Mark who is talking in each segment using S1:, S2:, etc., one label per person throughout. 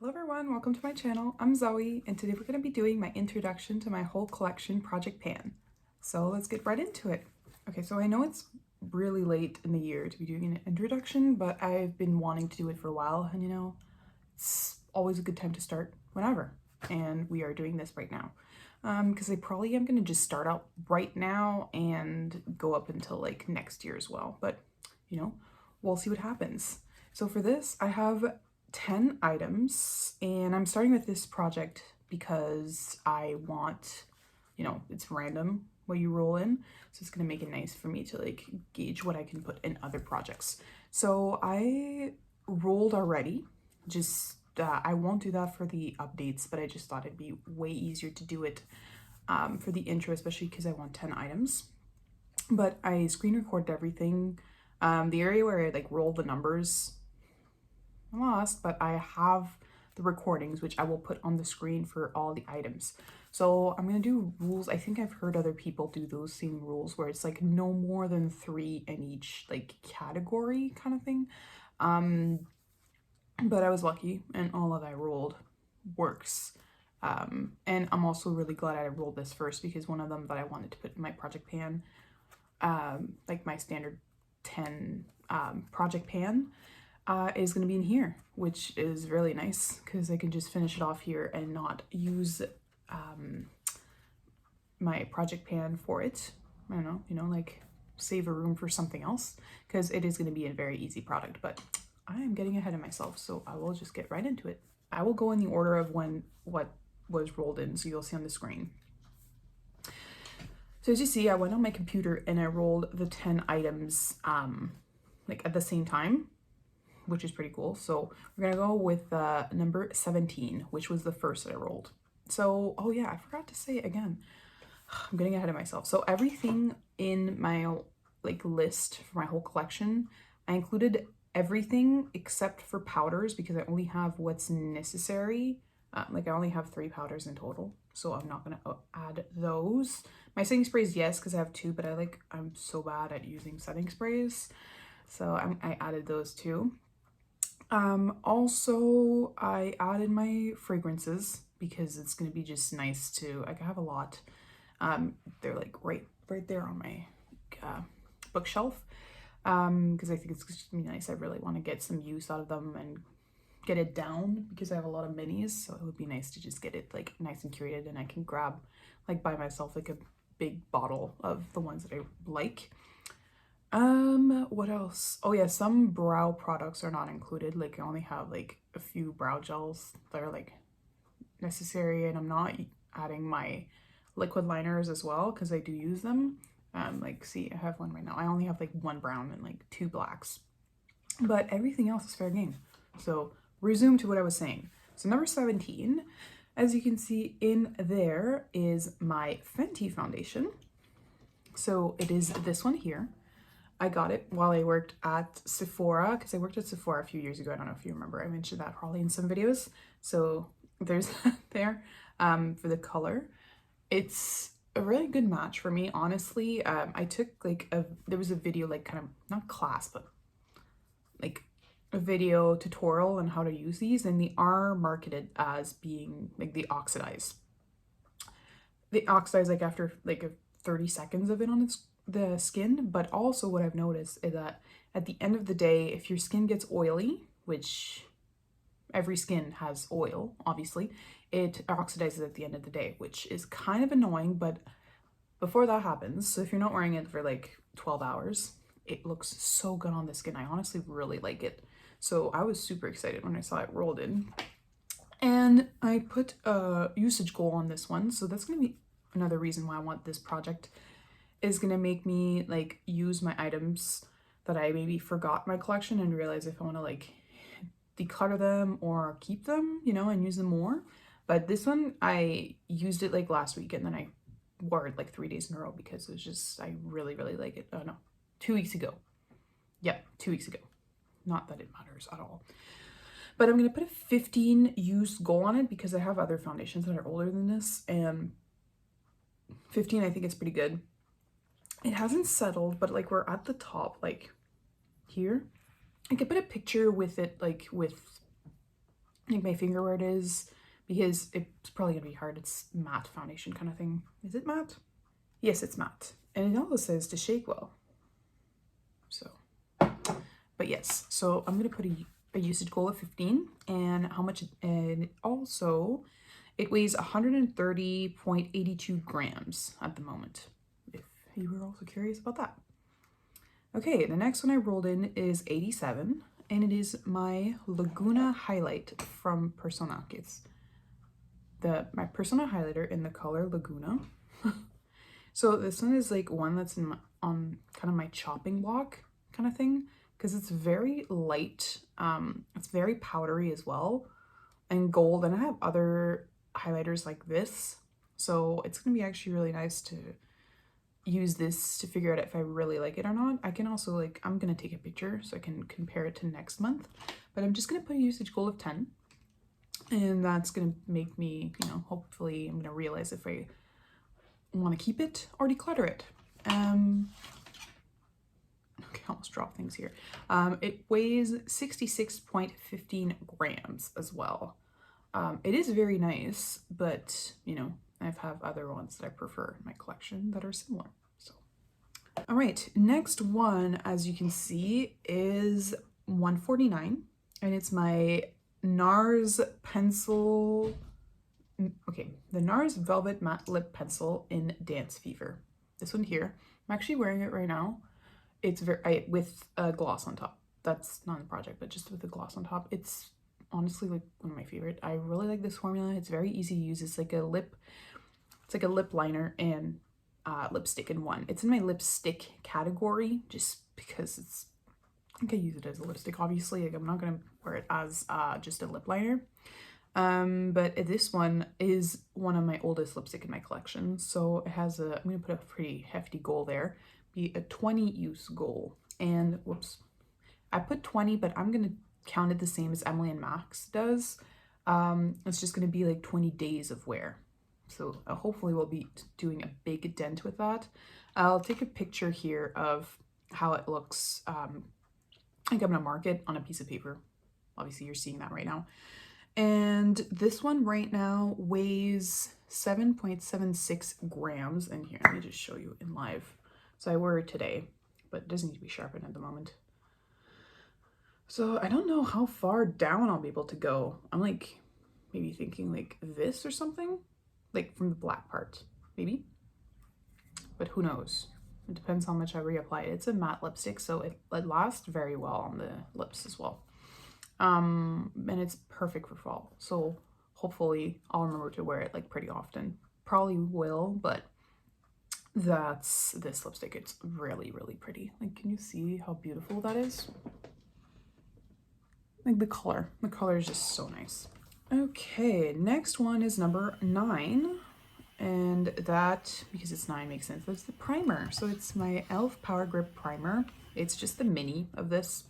S1: Hello everyone, welcome to my channel. I'm Zoe, and today we're going to be doing my introduction to my whole collection project pan. So let's get right into it. Okay, so I know it's really late in the year to be doing an introduction, but I've been wanting to do it for a while, and it's always a good time to start whenever. And we are doing this right now. Because I probably am going to just start out right now and go up until like next year as well. But, we'll see what happens. So for this, I have 10 items, and I'm starting with this project because I want, it's random what you roll in, so it's gonna make it nice for me to like gauge what I can put in other projects. So I rolled already, just I won't do that for the updates, but I just thought it'd be way easier to do it for the intro, especially because I want 10 items. But I screen recorded everything. The area where I like roll the numbers, I lost, but I have the recordings, which I will put on the screen for all the items. So I'm gonna do rules. I think I've heard other people do those same rules where it's like no more than 3 in each like category kind of thing. But I was lucky and all that I rolled works. And I'm also really glad I rolled this first because one of them that I wanted to put in my project pan, like my standard 10 project pan, is going to be in here, which is really nice because I can just finish it off here and not use my project pan for it. I don't know, like save a room for something else because it is going to be a very easy product, but I am getting ahead of myself, so I will just get right into it. I will go in the order of what was rolled in, so you'll see on the screen. So as you see, I went on my computer and I rolled the 10 items like at the same time, which is pretty cool. So we're gonna go with number 17, which was the first that I rolled. So, oh yeah, I forgot to say it again. I'm getting ahead of myself. So everything in my like list for my whole collection, I included everything except for powders because I only have what's necessary. Like I only have 3 powders in total, so I'm not gonna add those. My setting sprays, yes, because I have 2, but I'm so bad at using setting sprays, so I added those too. Also I added my fragrances because it's gonna be just nice to, I have a lot. They're like right there on my bookshelf, because I think it's just gonna be nice. I really want to get some use out of them and get it down because I have a lot of minis, so it would be nice to just get it like nice and curated, and I can grab like by myself like a big bottle of the ones that I like. What else? Oh yeah, some brow products are not included. Like I only have like a few brow gels that are like necessary, and I'm not adding my liquid liners as well because I do use them. Like see, I have one right now. I only have like 1 brown and like 2 blacks, but everything else is fair game. So resume to what I was saying. So number 17, as you can see in there, is my Fenty foundation. So it is this one here. I got it while I worked at Sephora, because I worked at Sephora a few years ago. I don't know if you remember. I mentioned that probably in some videos. So there's that there for the color. It's a really good match for me, honestly. I took like there was a video, like kind of not class, but like a video tutorial on how to use these, and they are marketed as being like they oxidize like after like 30 seconds of it on the skin. But also what I've noticed is that at the end of the day, if your skin gets oily, which every skin has oil, obviously, it oxidizes at the end of the day, which is kind of annoying. But before that happens, so if you're not wearing it for like 12 hours, it looks so good on the skin. I honestly really like it. So I was super excited when I saw it rolled in. And I put a usage goal on this one. So that's going to be another reason why I want this project, is going to make me like use my items that I maybe forgot in my collection and realize if I want to like declutter them or keep them, and use them more. But this one, I used it like last week, and then I wore it like 3 days in a row because it was just, I really, really like it. Oh no, 2 weeks ago. Yep, 2 weeks ago. Not that it matters at all. But I'm going to put a 15 use goal on it because I have other foundations that are older than this, and 15, I think it's pretty good. It hasn't settled, but like we're at the top, like here. I could put a picture with it, like with like my finger where it is, because it's probably gonna be hard. It's matte foundation kind of thing. Is it matte? Yes, it's matte. And it also says to shake well. So, but yes, so I'm gonna put a usage goal of 15, and how much, and also it weighs 130.82 grams at the moment, if you were also curious about that. Okay, the next one I rolled in is 87, and it is my Laguna highlight from Persona. It's my Persona highlighter in the color Laguna. So this one is like one that's on kind of my chopping block kind of thing, because it's very light. It's very powdery as well, and gold, and I have other highlighters like this, so it's gonna be actually really nice to use this to figure out if I really like it or not. I can also, like, I'm gonna take a picture so I can compare it to next month, but I'm just gonna put a usage goal of 10, and that's gonna make me, you know, hopefully I'm gonna realize if I want to keep it or declutter it. Okay, I almost dropped things here. It weighs 66.15 grams as well. It is very nice, but you know, I have other ones that I prefer in my collection that are similar. So, all right, next one, as you can see, is 149, and it's my NARS pencil. Okay, the NARS Velvet Matte Lip Pencil in Dance Fever. This one here. I'm actually wearing it right now. It's with a gloss on top. That's not in the project, but just with the gloss on top. It's honestly like one of my favorite. I really like this formula. It's very easy to use. It's like a lip liner and lipstick in one. It's in my lipstick category just because it's, I think I use it as a lipstick, obviously. Like, I'm not gonna wear it as just a lip liner. But this one is one of my oldest lipstick in my collection. So it has I'm gonna put a pretty hefty goal there, be a 20 use goal. And whoops, I put 20, but I'm gonna count it the same as Emily and Max does. It's just gonna be like 20 days of wear. So hopefully we'll be doing a big dent with that. I'll take a picture here of how it looks. I think I'm gonna mark it on a piece of paper. Obviously you're seeing that right now. And this one right now weighs 7.76 grams. And here, let me just show you in live. So I wore it today, but it doesn't need to be sharpened at the moment. So I don't know how far down I'll be able to go. I'm like maybe thinking like this or something, like from the black part, maybe. But who knows? It depends how much I reapply it. It's a matte lipstick, so it lasts very well on the lips as well. And it's perfect for fall, so hopefully I'll remember to wear it like pretty often. Probably will, but that's this lipstick. It's really, really pretty. Like, can you see how beautiful that is? Like the color is just so nice. Okay, next one is number 9, and that, because it's 9, makes sense. That's the primer. So it's my e.l.f. Power Grip Primer. It's just the mini of this.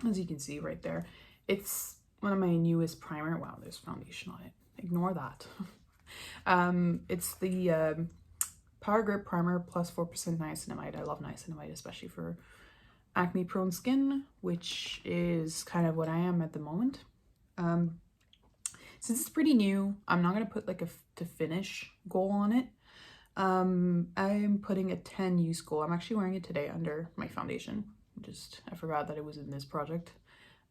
S1: As you can see right there, it's one of my newest primer. Wow, there's foundation on it. Ignore that. It's the Power Grip Primer plus 4% niacinamide. I love niacinamide, especially for acne prone skin, which is kind of what I am at the moment. Since it's pretty new, I'm not going to put like a to finish goal on it. I'm putting a 10 use goal. I'm actually wearing it today under my foundation. I forgot that it was in this project.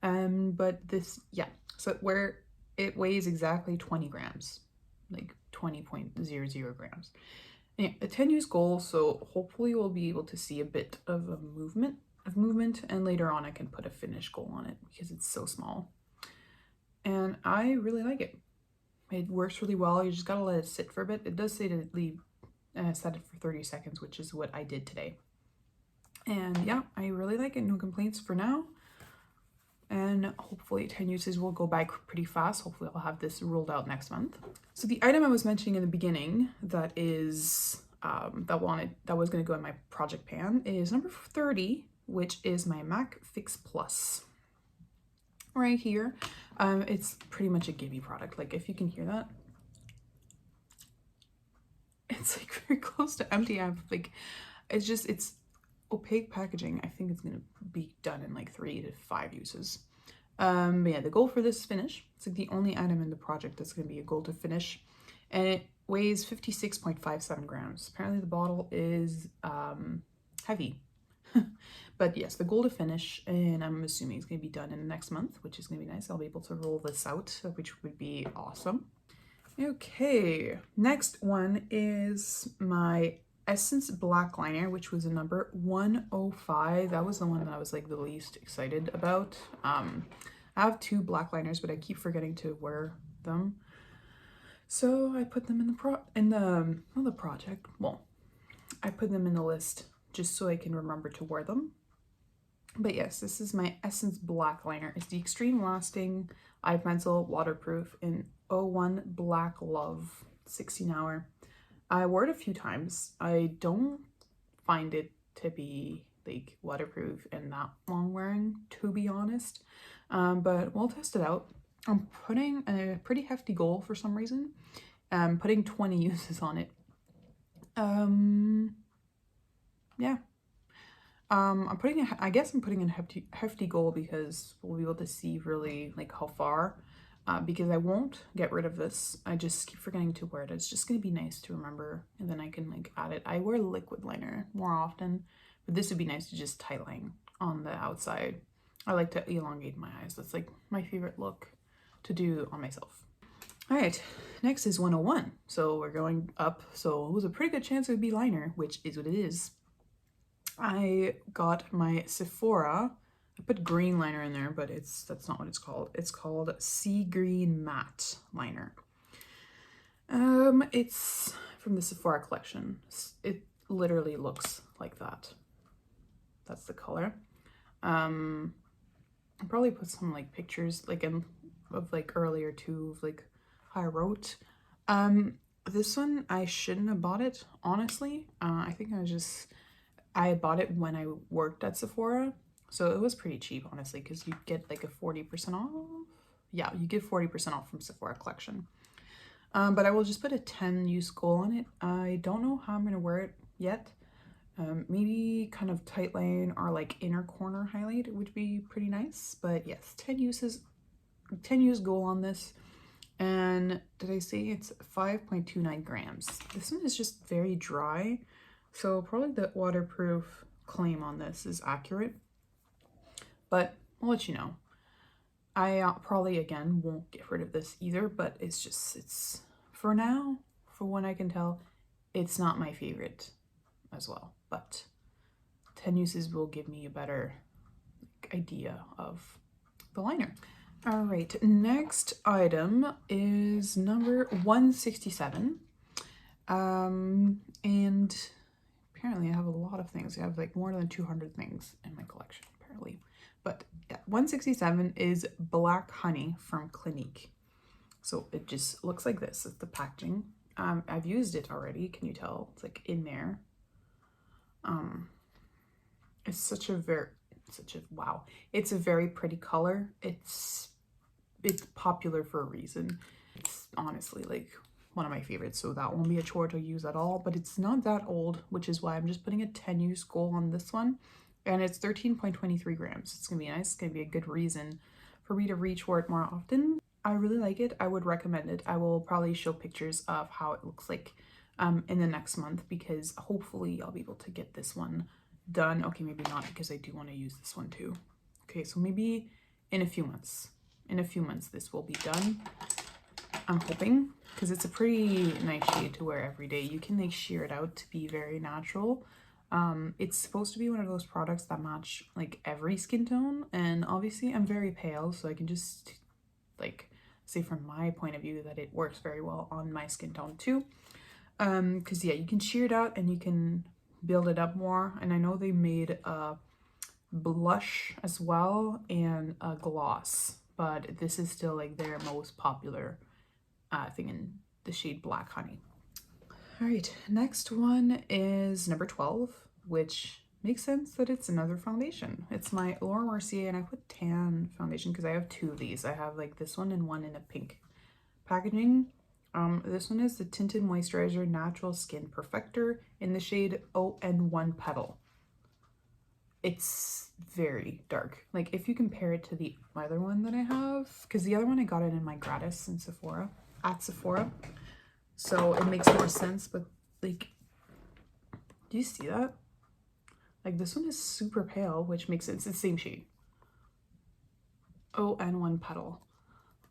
S1: But this, yeah, so where it weighs exactly 20 grams, like 20.00 grams. And yeah, a 10 use goal, so hopefully we'll be able to see a bit of a movement, and later on I can put a finish goal on it because it's so small. And I really like it. It works really well. You just gotta let it sit for a bit. It does say to leave, set it for 30 seconds, which is what I did today. And yeah, I really like it. No complaints for now. And hopefully 10 uses will go by pretty fast. Hopefully I'll have this rolled out next month. So the item I was mentioning in the beginning that is that was going to go in my project pan is number 30, which is my MAC Fix Plus. Right here. It's pretty much a Gibby product. Like, if you can hear that, it's like very close to empty. It's opaque packaging. I think it's gonna be done in like 3 to 5 uses. But yeah, the goal for this finish, it's like the only item in the project that's going to be a goal to finish, and it weighs 56.57 grams. Apparently the bottle is heavy. But yes, the goal to finish, and I'm assuming it's going to be done in the next month, which is going to be nice. I'll be able to roll this out, which would be awesome. Okay, next one is my Essence Black Liner, which was a number 105. That was the one that I was like the least excited about. I have two black liners, but I keep forgetting to wear them. So I put them in the project. Well, I put them in the list just so I can remember to wear them. But yes, this is my Essence Black Liner. It's the Extreme Lasting Eye Pencil, waterproof, in 01 Blacklove 16 hour. I wore it a few times. I don't find it to be like waterproof and that long wearing, to be honest. But we'll test it out. I'm putting a pretty hefty goal for some reason. I'm putting 20 uses on it. Yeah. I guess I'm putting in a hefty goal because we'll be able to see really like how far, because I won't get rid of this. I just keep forgetting to wear it. It's just going to be nice to remember, and then I can like add it. I wear liquid liner more often, but this would be nice to just tight line on the outside. I like to elongate my eyes. That's like my favorite look to do on myself. All right, next is 101. So we're going up. So it was a pretty good chance it would be liner, which is what it is. I got my Sephora. I put green liner in there, but that's not what it's called. It's called Sea Green Matte Liner. It's from the Sephora collection. It literally looks like that. That's the color. I'll probably put some like pictures like of like earlier too, of like how I wrote. This one I shouldn't have bought it, honestly. I think I bought it when I worked at Sephora, so it was pretty cheap, honestly, because you get like a 40% off. Yeah, you get 40% off from Sephora collection. But I will just put a 10 use goal on it. I don't know how I'm going to wear it yet. Maybe kind of tight line or like inner corner highlight would be pretty nice. But yes, 10 use goal on this. And did I say it's 5.29 grams? This one is just very dry. So probably the waterproof claim on this is accurate, but I'll let you know. I probably, again, won't get rid of this either, but it's for now, for what I can tell, it's not my favorite as well, but 10 uses will give me a better idea of the liner. All right, next item is number 167. And apparently I have a lot of things. I have like more than 200 things in my collection, apparently. But yeah, 167 is Black Honey from Clinique. So it just looks like this. It's the packaging. I've used it already. Can you tell? It's like in there. It's wow. It's a very pretty color. It's popular for a reason. It's honestly like one of my favorites, so that won't be a chore to use at all, but it's not that old, which is why I'm just putting a 10 use goal on this one, and it's 13.23 grams. It's gonna be nice. It's gonna be a good reason for me to reach for it more often. I really like it. I would recommend it. I will probably show pictures of how it looks like in the next month, because hopefully I'll be able to get this one done. Okay, maybe not, because I do want to use this one too. Okay, so maybe in a few months. In a few months this will be done, I'm hoping, because it's a pretty nice shade to wear every day. You can like sheer it out to be very natural. It's supposed to be one of those products that match like every skin tone, and obviously I'm very pale, so I can just like say from my point of view that it works very well on my skin tone too. Because yeah, you can sheer it out and you can build it up more. And I know they made a blush as well and a gloss, but this is still like their most popular thing in the shade Black Honey. All right, next one is number 12, which makes sense that it's another foundation. It's my Laura Mercier, and I put tan foundation because I have two of these. I have like this one and one in a pink packaging. This one is the Tinted Moisturizer Natural Skin Perfector in the shade ON1 Petal. it's very dark. Like if you compare it to the other one that I have, because the other one I got it in my gratis in Sephora, at Sephora. So it makes more sense, but like, do you see that? Like this one is super pale, which makes sense. It's the same shade. Oh, and one petal.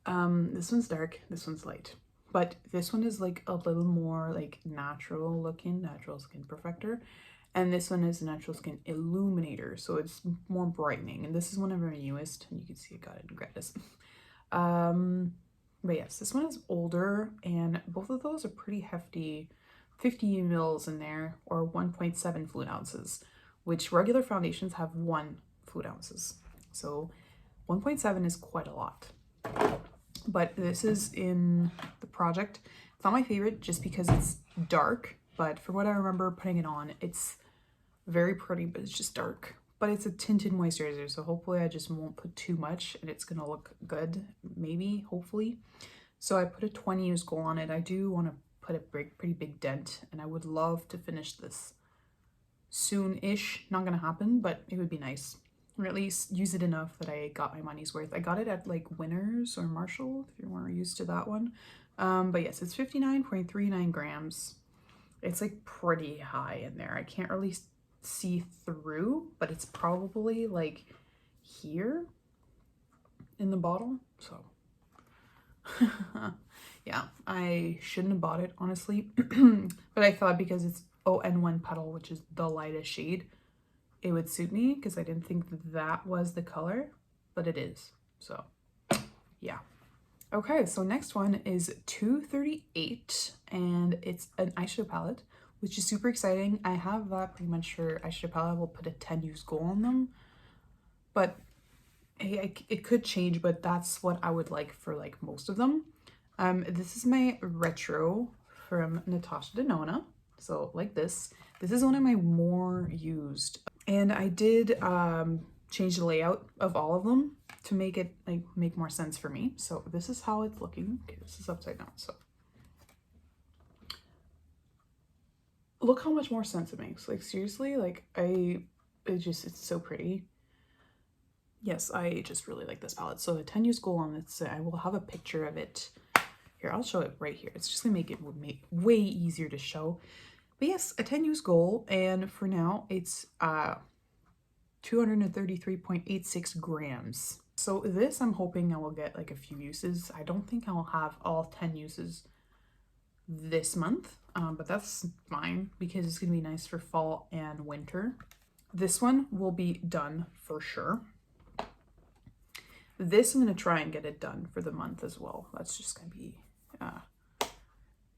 S1: This one's dark, this one's light. But this one is like a little more like natural looking, natural skin perfector. And this one is a natural skin illuminator, so it's more brightening. And this is one of our newest, and you can see I got it in gratis. But yes, this one is older, and both of those are pretty hefty, 50 mils in there, or 1.7 fluid ounces, which regular foundations have 1 fluid ounces. So 1.7 is quite a lot. But this is in the Project. It's not my favorite just because it's dark, but from what I remember putting it on, it's very pretty, but it's just dark. But it's a tinted moisturizer, so hopefully I just won't put too much and it's gonna look good, maybe, hopefully. So I put a 20 use goal on it. I do want to put a pretty big dent, and I would love to finish this soon-ish. Not gonna happen, but it would be nice. Or at least use it enough that I got my money's worth. I got it at like Winners or Marshall, if you weren't used to that one. But yes, it's 59.39 grams. It's like pretty high in there. I can't really see through, but it's probably like here in the bottle. So yeah, I shouldn't have bought it, honestly. But I thought because it's ON1 Petal, which is the lightest shade, it would suit me because I didn't think that was the color, but it is. So yeah. Okay, so next one is 238, and it's an eyeshadow palette, which is super exciting. I have that pretty much for eyeshadow palette. I will put a 10 use goal on them, but hey, it could change, but that's what I would like for like most of them. This is my retro from Natasha Denona. So like this is one of my more used, and I did change the layout of all of them to make it like make more sense for me. So this is how it's looking. Okay, this is upside down. So look how much more sense it makes. Like seriously, like it's so pretty. Yes, I just really like this palette. So the 10 use goal on this, I will have a picture of it here. I'll show it right here. It's just gonna make it way easier to show. But yes, a 10 use goal, and for now it's 233.86 grams. So this, I'm hoping I will get like a few uses. I don't think I will have all 10 uses this month, but that's fine because it's gonna be nice for fall and winter. This one will be done for sure. This, I'm gonna try and get it done for the month as well. That's just gonna be, but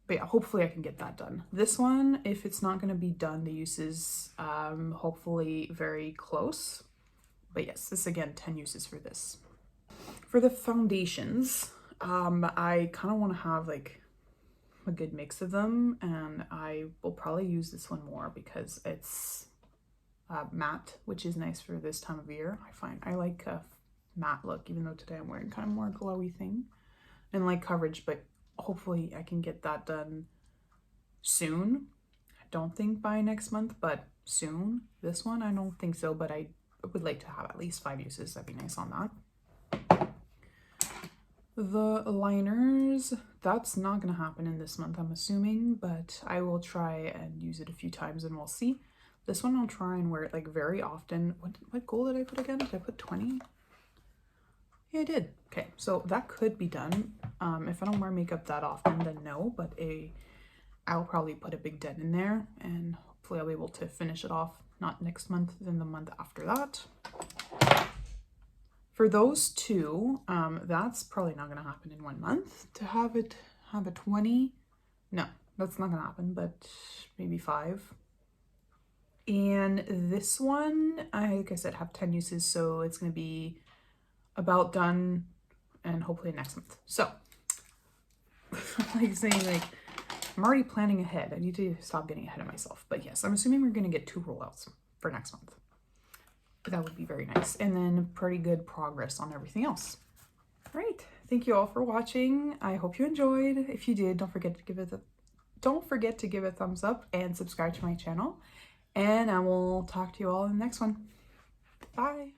S1: yeah, hopefully I can get that done. This one, if it's not gonna be done, the uses, hopefully very close. But yes, this again, 10 uses for this. For the foundations, I kind of want to have like a good mix of them, and I will probably use this one more because it's matte, which is nice for this time of year. I like a matte look, even though today I'm wearing kind of more glowy thing and like coverage, but hopefully I can get that done soon. I don't think by next month, but soon. This one, I don't think so, but I would like to have at least 5 uses. That'd be nice on that. The liners, that's not gonna happen in this month, I'm assuming, but I will try and use it a few times and we'll see. This one I'll try and wear it like very often. What goal did I put again? Did I put 20? Yeah, I did. Okay, so that could be done. If I don't wear makeup that often, then no, but I'll probably put a big dent in there, and hopefully I'll be able to finish it off, not next month, then the month after that. For those two, that's probably not gonna happen in 1 month to have a 20. No, that's not gonna happen, but maybe 5. And this one, like I said, have 10 uses, so it's gonna be about done, and hopefully next month. So like saying, like, I'm already planning ahead. I need to stop getting ahead of myself. But yes, I'm assuming we're gonna get 2 rollouts for next month. That would be very nice, and then pretty good progress on everything else. All right, thank you all for watching. I hope you enjoyed. If you did, don't forget to give it a thumbs up and subscribe to my channel, and I will talk to you all in the next one. Bye.